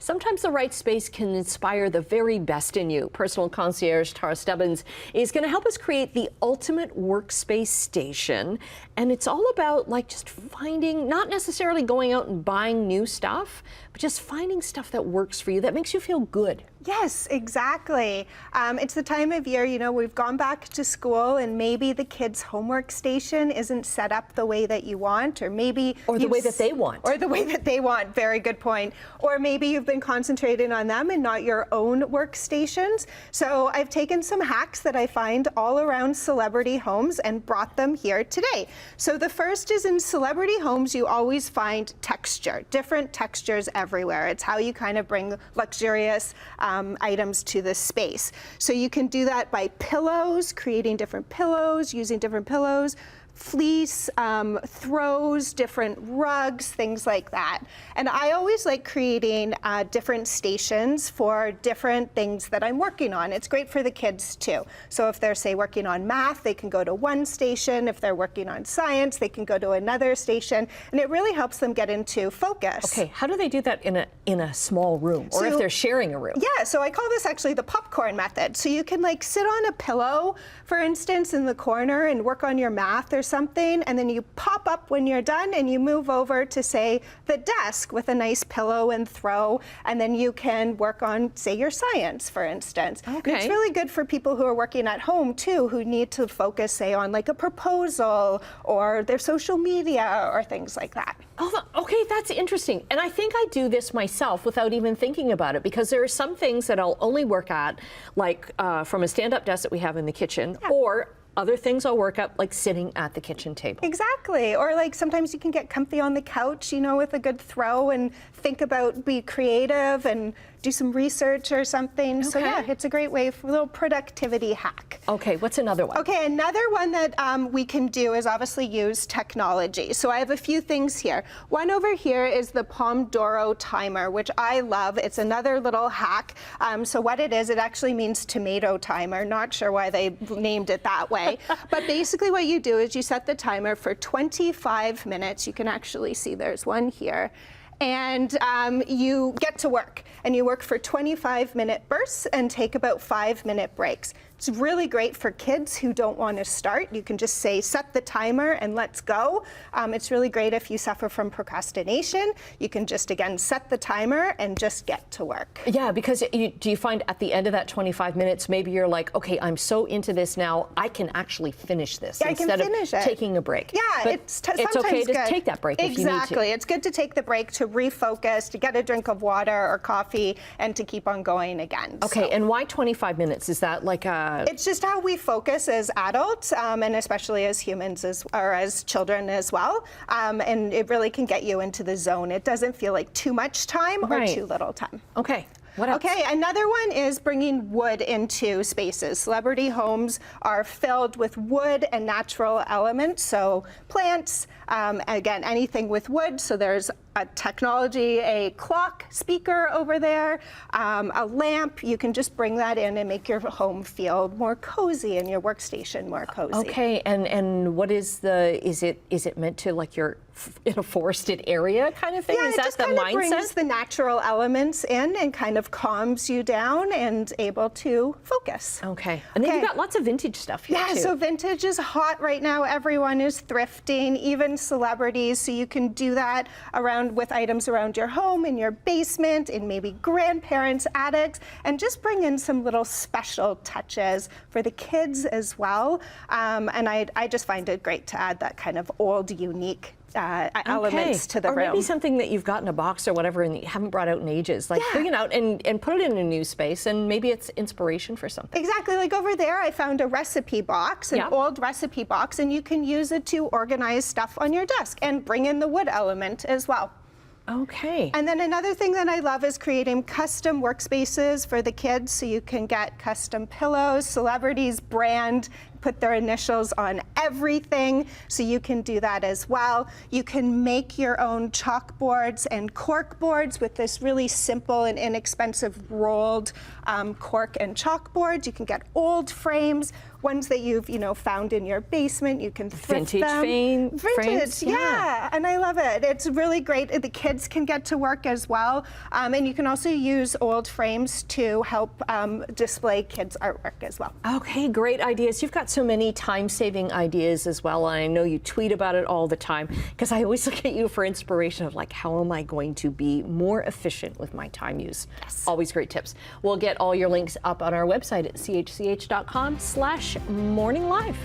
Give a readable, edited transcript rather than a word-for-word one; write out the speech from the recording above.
Sometimes the right space can inspire the very best in you. Personal concierge Tarra Stubbins is going to help us create the ultimate workspace station. And it's all about just finding, not necessarily going out and buying new stuff, but just finding stuff that works for you, that makes you feel good. Yes, exactly. It's the time of year, we've gone back to school and maybe the kids' homework station isn't set up the way that you want, or maybe... Or the way that they want. Or the way that they want, very good point. Or maybe you've been concentrating on them and not your own workstations. So I've taken some hacks that I find all around celebrity homes and brought them here today. So the first is, in celebrity homes, you always find texture, different textures everywhere. It's how you kind of bring luxurious items to the space. So you can do that by pillows, creating different pillows, using different pillows, fleece, throws, different rugs, things like that. And I always like creating different stations for different things that I'm working on. It's great for the kids too. So if they're, say, working on math, they can go to one station. If they're working on science, they can go to another station. And it really helps them get into focus. Okay, how do they do that in a small room, or if they're sharing a room? Yeah, so I call this actually the popcorn method. So you can sit on a pillow, for instance, in the corner and work on your math or something, and then you pop up when you're done and you move over to, say, the desk with a nice pillow and throw, and then you can work on, say, your science, for instance. Okay. And it's really good for people who are working at home too, who need to focus, say, on a proposal or their social media or things like that. Oh, okay, that's interesting. And I think I do this myself without even thinking about it, because there are some things that I'll only work at, from a stand-up desk that we have in the kitchen, or other things I'll work at, like sitting at the kitchen table. Exactly. Or sometimes you can get comfy on the couch, with a good throw, and think about, be creative and do some research or something. Okay. So yeah, it's a great way for a little productivity hack. Okay, what's another one? Okay, another one that we can do is obviously use technology. So I have a few things here. One over here is the Pomodoro timer, which I love. It's another little hack. So what it is, it actually means tomato timer. Not sure why they named it that way. But basically what you do is you set the timer for 25 minutes. You can actually see there's one here. And you get to work, and you work for 25-minute bursts and take about 5-minute breaks. It's really great for kids who don't want to start. You can just say, set the timer and let's go. It's really great if you suffer from procrastination. You can just, again, set the timer and just get to work. Yeah, because do you find at the end of that 25 minutes, maybe you're like, okay, I'm so into this now, I can actually finish this instead of taking a break. Yeah, but it's okay good to take that break if you need to. Exactly. It's good to take the break to refocus, to get a drink of water or coffee, and to keep on going again. Okay, and why 25 minutes? Is that like a... It's just how we focus as adults, and especially as humans, or as children as well. And it really can get you into the zone. It doesn't feel like too much time or too little time. Okay. What else? Okay, another one is bringing wood into spaces. Celebrity homes are filled with wood and natural elements, so plants, again, anything with wood. So there's a technology, a clock speaker over there, a lamp. You can just bring that in and make your home feel more cozy and your workstation more cozy. Okay, and what is is it meant to you're in a forested area kind of thing? Yeah, is that the mindset? It just kind of brings the natural elements in and kind of calms you down and able to focus. Okay, and then you've got lots of vintage stuff here too. So vintage is hot right now. Everyone is thrifting, even celebrities. So you can do that with items around your home, in your basement, in maybe grandparents' attics, and just bring in some little special touches for the kids as well. And I just find it great to add that kind of old, unique elements to the room. Or maybe something that you've got in a box or whatever and you haven't brought out in ages. Bring it out and put it in a new space, and maybe it's inspiration for something. Exactly. Like over there, I found a recipe box, an old recipe box, and you can use it to organize stuff on your desk and bring in the wood element as well. Okay. And then another thing that I love is creating custom workspaces for the kids, so you can get custom pillows, celebrities brand put their initials on everything, so you can do that as well. You can make your own chalkboards and cork boards with this really simple and inexpensive rolled cork and chalkboard. You can get old frames, ones that you've found in your basement. You can thrift them. Frames, yeah, and I love it. It's really great. The kids can get to work as well, and you can also use old frames to help display kids' artwork as well. Okay, great ideas. You've got so many time-saving ideas as well, and I know you tweet about it all the time, because I always look at you for inspiration of like, how am I going to be more efficient with my time use? Yes. Always great tips. We'll get all your links up on our website at chch.com/morninglive.